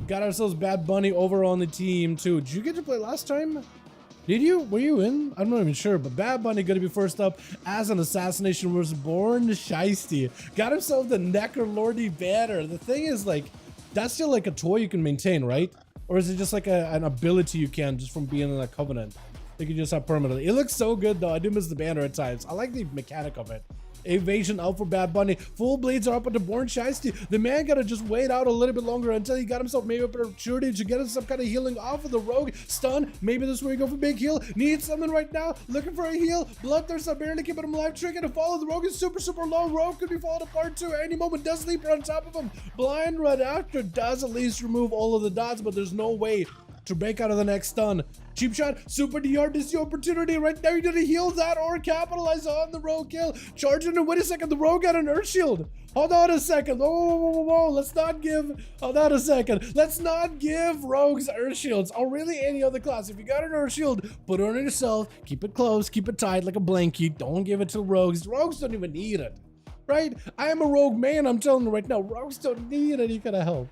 Got ourselves Bad Bunny over on the team too. Did you get to play last time? Did you? Were you in? I'm not even sure, but Bad Bunny gonna be first up as an Assassination was born Shiesty. Got himself the Necrolordy banner. The thing is, like, that's still like a toy you can maintain, right? Or is it just like an ability you can just from being in a Covenant? You can just have permanently. It looks so good though. I do miss the banner at times. I like the mechanic of it. Evasion out for Bad Bunny. Full blades are up on the Born Shiesty. The man gotta just wait out a little bit longer until he got himself maybe a opportunity to get some kind of healing off of the rogue. Stun. Maybe this is where you go for big heal. Needs something right now. Looking for a heal. Bloodthirst are barely keeping him alive. Trigger to follow. The rogue is super low. Rogue could be falling apart too. At any moment does leap on top of him. Blind right after does at least remove all of the dots, but there's no way to break out of the next stun. Cheap shot, super DR, this is the opportunity right now. You need to heal that or capitalize on the rogue kill. Charging and wait a second, the rogue got an earth shield. Hold on a second. Whoa. Let's not give, hold on a second. Let's not give rogues earth shields or really any other class. If you got an earth shield, put it on yourself, keep it close, keep it tight like a blanket. Don't give it to rogues. Rogues don't even need it, right? I am a rogue man, I'm telling you right now, rogues don't need any kind of help.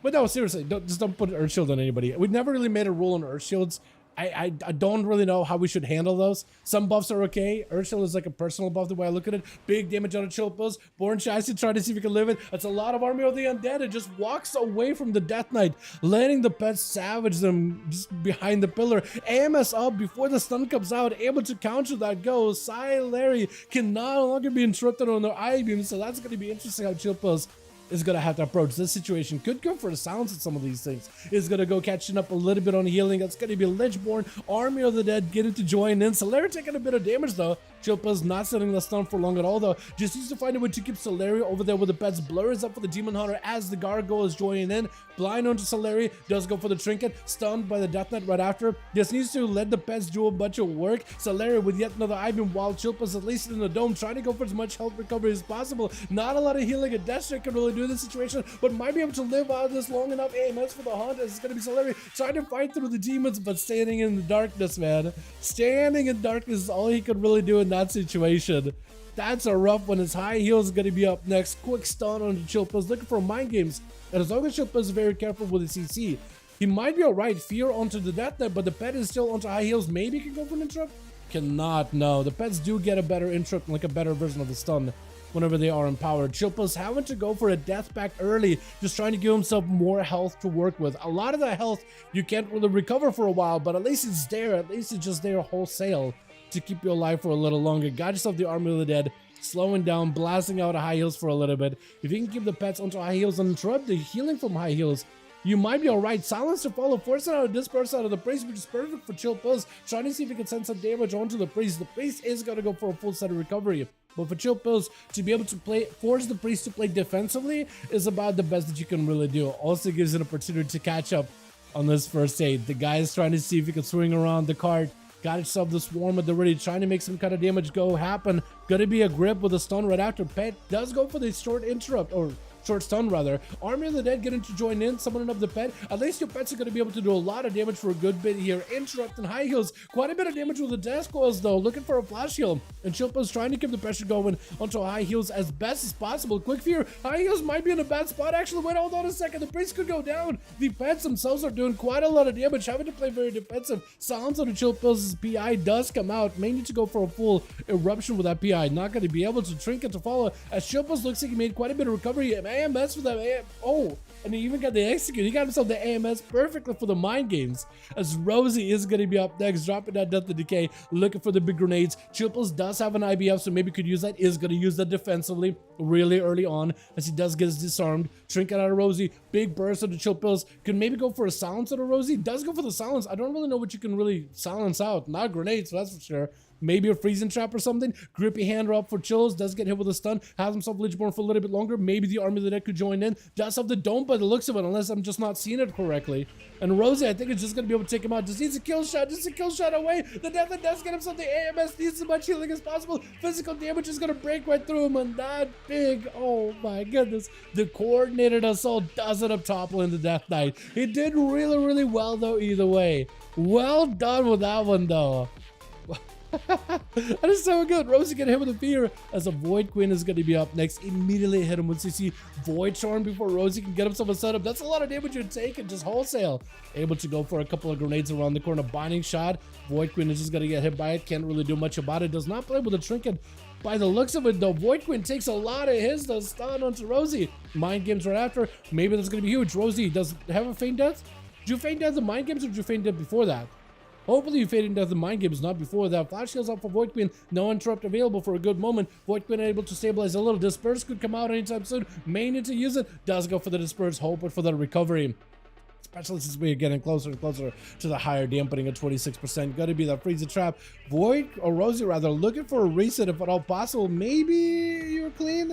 But no, seriously, just don't put an Earth Shield on anybody. We've never really made a rule on Earth Shields. I don't really know how we should handle those. Some buffs are okay. Earth Shield is like a personal buff the way I look at it. Big damage on a chill pills. Born Shiesty trying to see if he can live it. That's a lot of Army of the Undead. It just walks away from the Death Knight, letting the pets savage them just behind the pillar. AMS up before the stun comes out, able to counter that goes. Larry can no longer be interrupted on their eye beam, so that's going to be interesting how chill pills is going to have to approach this situation. Could go for the silence at some of these things. Is going to go catching up a little bit on healing. That's going to be Lichborn, Army of the Dead getting to join in. Solari taking a bit of damage though. Chilpa's not setting the stun for long at all though. Just needs to find a way to keep Solari over there with the pets. Blur is up for the Demon Hunter as the Gargoyle is joining in. Blind onto Solari, does go for the trinket. Stunned by the Death Knight right after. Just needs to let the pets do a bunch of work. Solari with yet another Ivan while Chilpa's at least in the dome trying to go for as much health recovery as possible. Not a lot of healing. A Death Strike can really do this situation, but might be able to live out of this long enough. AMS for the hunt. It's going to be Solari trying to fight through the demons, but standing in the darkness, man. Standing in darkness is all he could really do in that situation. That's a rough one. His high heels is going to be up next. Quick stun on the Chilpas, looking for mind games. And as long as Chilpas is very careful with the CC, he might be alright. Fear onto the Death Knight, but the pet is still onto high heels. Maybe he can go for an interrupt? Cannot, no. The pets do get a better interrupt, like a better version of the stun whenever they are empowered. Chilpa's having to go for a death pack early, just trying to give himself more health to work with. A lot of that health you can't really recover for a while, but at least it's there. At least it's just there wholesale to keep you alive for a little longer. Got yourself the Army of the Dead, slowing down, blasting out high heels for a little bit. If you can keep the pets onto high heels and interrupt the healing from high heels, you might be alright. Silence to follow, forcing out a disperse out of the priest, which is perfect for Chill Pills. Trying to see if he can send some damage onto the priest. The priest is going to go for a full set of recovery. But for Chill Pills to be able to force the priest to play defensively is about the best that you can really do. Also gives an opportunity to catch up on this first aid. The guy is trying to see if he can swing around the cart. Got himself the swarm at the ready, trying to make some kind of damage go happen. Gonna be a grip with a stun right after. Pet does go for the short interrupt, or short stun rather. Army of the Dead getting to join in, summoning up the pet. At least your pets are going to be able to do a lot of damage for a good bit here. Interrupt and high heals. Quite a bit of damage with the death coils though. Looking for a flash heal. And Chilpa's trying to keep the pressure going onto high heals as best as possible. Quick fear. High heals might be in a bad spot. Actually, wait, hold on a second. The priest could go down. The pets themselves are doing quite a lot of damage, having to play very defensive. Silence on the Chilpa's PI does come out. May need to go for a full eruption with that PI. Not going to be able to trinket to follow. As Chilpa's looks like he made quite a bit of recovery. AMS for that. Oh, and he even got the execute. He got himself the AMS perfectly for the mind games. As Rosie is going to be up next, dropping that Death to Decay, looking for the big grenades. Chilples does have an IBF, so maybe could use that. Is going to use that defensively really early on, as he does get disarmed. Trinket out of Rosie. Big burst of the Chilples. Could maybe go for a silence out of Rosie. Does go for the silence. I don't really know what you can really silence out. Not grenades, that's for sure. Maybe a freezing trap or something. Grippy hand up for Chills. Does get hit with a stun. Has himself Lichborn for a little bit longer. Maybe the Army of the Dead could join in. Does have the dome by the looks of it, unless I'm just not seeing it correctly. And Rosie, I think, is just going to be able to take him out. Just needs a kill shot. Just a kill shot away. The Death Knight does get himself the AMS. Needs as much healing as possible. Physical damage is going to break right through him. And that big, oh my goodness. The coordinated assault does it up toppling the Death Knight. He did really, really well, though, either way. Well done with that one, though. That is so good. Rosie get hit with a fear as a Void Queen is going to be up next. Immediately hit him with CC Void Charm before Rosie can get himself a setup. That's a lot of damage you're taking just wholesale. Able to go for a couple of grenades around the corner. Binding shot. Void Queen is just going to get hit by it. Can't really do much about it. Does not play with a trinket. By the looks of it, though, Void Queen takes a lot of hits to stun onto Rosie. Mind games right after. Maybe that's going to be huge. Rosie does have a feign death. Did you feign death in mind games or did you feign death before that? Hopefully you fading death in mind games, not before that. Flash heals up for Void Queen. No interrupt available for a good moment. Void Queen able to stabilize a little. Disperse could come out anytime soon. May need to use it. Does go for the Disperse. Hoping for the recovery. Especially since we're getting closer and closer to the higher dampening at 26%. Gotta be that Freeze the Trap. Void, or Rosie rather, looking for a reset if at all possible. Maybe you're clean.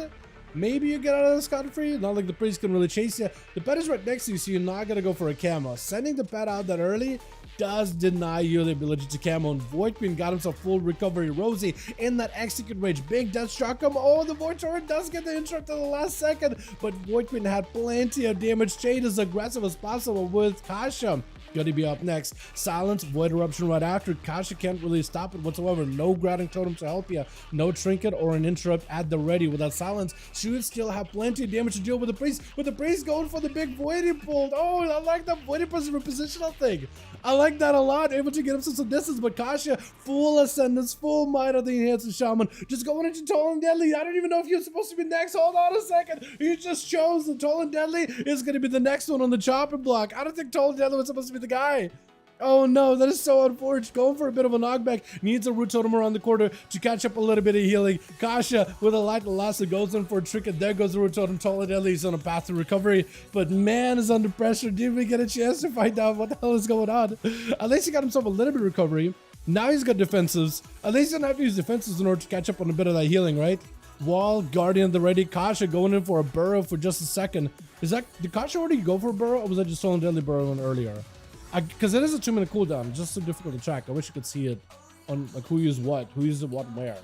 Maybe you get out of the scot-free. Not like the priest can really chase you. The pet is right next to you, so you're not gonna go for a camo. Sending the pet out that early does deny you the ability to camo, and Void Queen got himself full recovery. Rosie in that execute range. Big death struck him. Oh, the Void Torrent does get the interrupt at the last second, but Void Queen had plenty of damage. Chain as aggressive as possible with Kasha. Gonna be up next. Silence, Void Eruption right after. Kasha can't really stop it whatsoever. No grounding totem to help you. No trinket or an interrupt at the ready. With that silence, she would still have plenty of damage to deal with the priest. With the priest going for the big Voiding Bolt. Oh, I like that Voiding positional thing. I like that a lot. Able to get himself some distance, but Kasha, full ascendance, full might of the enhanced shaman. Just going into Tall and Deadly. I don't even know if you're supposed to be next. Hold on a second. You just chose the Tall and Deadly is going to be the next one on the chopping block. I don't think Tall and Deadly was supposed to be the guy. Oh no, that is so unfortunate. Going for a bit of a knockback. Needs a root totem around the corner to catch up a little bit of healing. Kasha with a light Elasa goes in for a trick, and there goes the root totem. Tall and Deadly is on a path to recovery, but man is under pressure. Didn't we get a chance to find out what the hell is going on? At least he got himself a little bit of recovery. Now he's got defensives. At least he doesn't have to use defenses in order to catch up on a bit of that healing, right? Wall, Guardian at the ready. Kasha going in for a burrow for just a second. Did Kasha already go for a burrow, or was that just Tall and Deadly burrowing earlier? Because it is a 2-minute cooldown, it's just so difficult to track. I wish you could see it on like who used what where,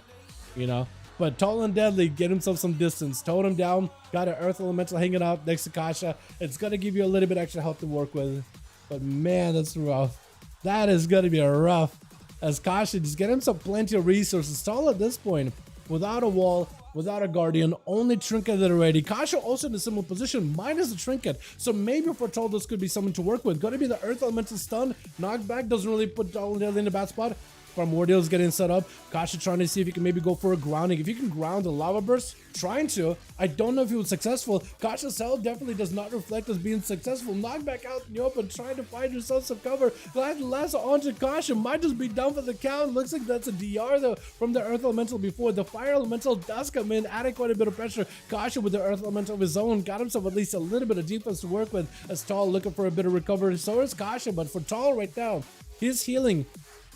you know. But Tall and Deadly get himself some distance, towed him down, got an Earth Elemental hanging out next to Kasha. It's gonna give you a little bit extra help to work with, but man, that's rough. That is gonna be a rough. As Kasha just get himself plenty of resources. Tall at this point, without a wall, without a guardian, only trinket that are ready. Kasha also in a similar position, minus the trinket. So maybe for Tall, this could be someone to work with. Gonna be the Earth Elemental stun. Knockback doesn't really put Tall and Deadly in a bad spot. Primordial is getting set up. Kasha trying to see if he can maybe go for a grounding. If you can ground a lava burst, trying to. I don't know if he was successful. Kasha's health definitely does not reflect as being successful. Knockback out in the open, trying to find yourself some cover. Last onto Kasha, might just be done for the count. Looks like that's a DR though from the Earth Elemental before. The Fire Elemental does come in, adding quite a bit of pressure. Kasha with the Earth Elemental of his own, got himself at least a little bit of defense to work with. As Tall looking for a bit of recovery. So is Kasha, but for Tall right now, his healing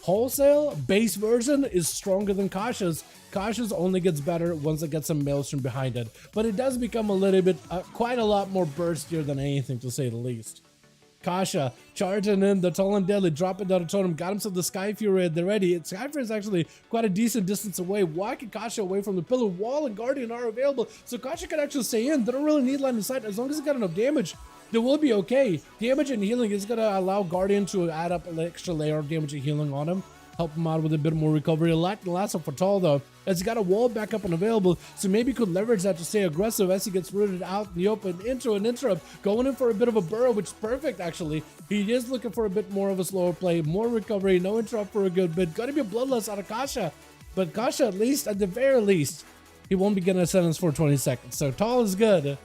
wholesale base version is stronger than Kasha's. Kasha's only gets better once it gets some maelstrom behind it, but it does become a little bit, quite a lot more burstier than anything, to say the least. Kasha charging in the Tall and Deadly, dropping down a totem, got himself the Sky Fury at the ready. Sky Fury is actually quite a decent distance away, walking Kasha away from the pillar. Wall and Guardian are available, so Kasha can actually stay in. They don't really need line of sight. As long as he got enough damage, they will be okay. Damage and healing is going to allow Guardian to add up an extra layer of damage and healing on him. Help him out with a bit more recovery. A lot less for Tall though, as he got a wall back up and available, so maybe could leverage that to stay aggressive as he gets rooted out in the open into an interrupt, going in for a bit of a burrow, which is perfect actually. He is looking for a bit more of a slower play, more recovery, no interrupt for a good bit. Gotta be a bloodlust out of Kasha, but Kasha, at least, at the very least, he won't be getting a sentence for 20 seconds, so Tall is good.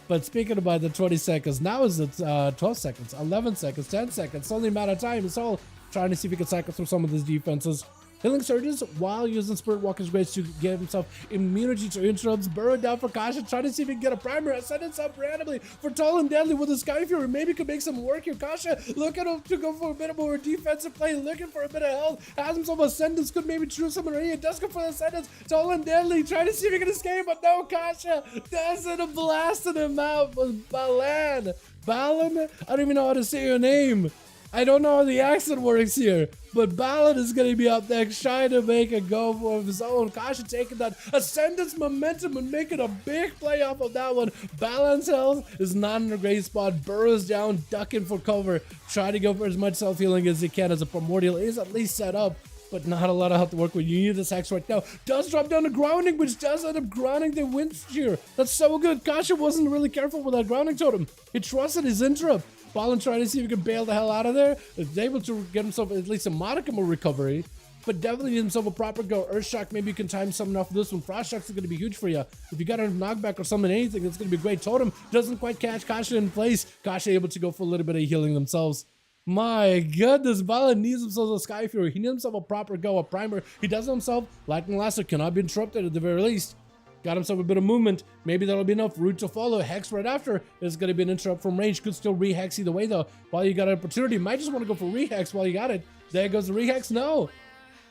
But speaking about the 20 seconds, now is it 12 seconds, 11 seconds, 10 seconds. It's only a matter of time. It's all trying to see if he can cycle through some of these defenses. Healing surges while using Spirit Walker's Grace to give himself immunity to interrupts. Burrowed down for Kasha, trying to see if he can get a primer. Ascendance up randomly for Tall and Deadly with the Sky Fury. Maybe could make some work here. Kasha looking to go for a bit more defensive play, looking for a bit of health. Has himself Ascendance, could maybe choose someone right here. Does go for the Ascendance. Tall and Deadly trying to see if he can escape, but no, Kasha doesn't, blasting him out with Balan. Balan? I don't even know how to say your name. I don't know how the accent works here, but Ballad is going to be up next, trying to make a go for his own. Kasha taking that Ascendance momentum and making a big play off of that one. Balance health is not in a great spot, burrows down, ducking for cover, trying to go for as much self-healing as he can, as a Primordial is at least set up. but not a lot of health to work with. You need this hex right now. Does drop down to grounding, which does end up grounding the wind shear. That's so good. Kasha wasn't really careful with that grounding totem. He trusted his interrupt. Ballin trying to see if he can bail the hell out of there. He's able to get himself at least a modicum of recovery, but definitely need himself a proper go. Earthshock, maybe you can time something off this one. Frost Shock's going to be huge for you. If you got a knockback or summon anything, it's going to be great. Totem doesn't quite catch Kasha in place. Kasha able to go for a little bit of healing themselves. My goodness, Ballin needs himself a Sky Fury. He needs himself a proper go, a primer. He does it himself. Lightning Lasso cannot be interrupted at the very least. Got himself a bit of movement. Maybe that'll be enough. Route to follow. Hex right after. There's going to be an interrupt from range. Could still re-hex either way, though. While you got an opportunity, might just want to go for re-hex while you got it. There goes the re-hex. No.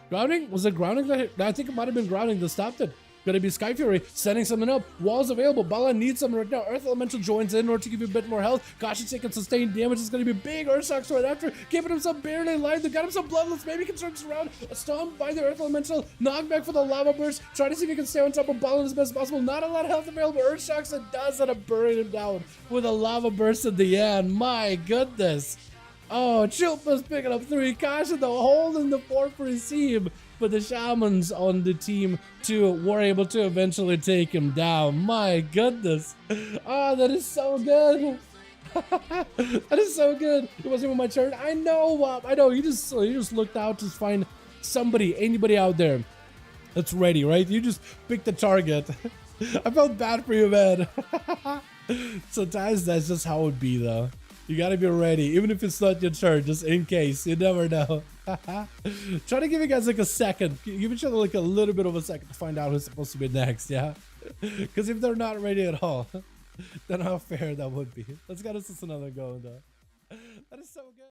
Grounding? Was it grounding that hit? I think it might have been grounding that stopped it. Gonna be Sky Fury, setting something up. Walls available. Bala needs something right now. Earth Elemental joins in order to give you a bit more health. Kasha taking sustained damage. It's gonna be big. Earthshocks right after. Giving himself barely alive. They got himself bloodless. Maybe he can turn this around. A stomp by the Earth Elemental. Knockback for the Lava Burst. Try to see if he can stay on top of Bala as best as possible. Not a lot of health available. Earthshocks, it does end up burning him down with a Lava Burst at the end. My goodness. Oh, Chilpa's picking up 3. Kasha, the hole in the 4 for his team. But the Shamans on the team, too, were able to eventually take him down. My goodness. Oh, that is so good. That is so good. It wasn't even my turn. I know. I know. You just looked out to find somebody, anybody out there that's ready, right? You just picked the target. I felt bad for you, man. Sometimes that's just how it would be, though. You gotta be ready, even if it's not your turn, just in case. You never know. Try to give you guys like a second. Give each other like a little bit of a second to find out who's supposed to be next, yeah? Because if they're not ready at all, then how fair that would be. Let's get us another go, though. That is so good.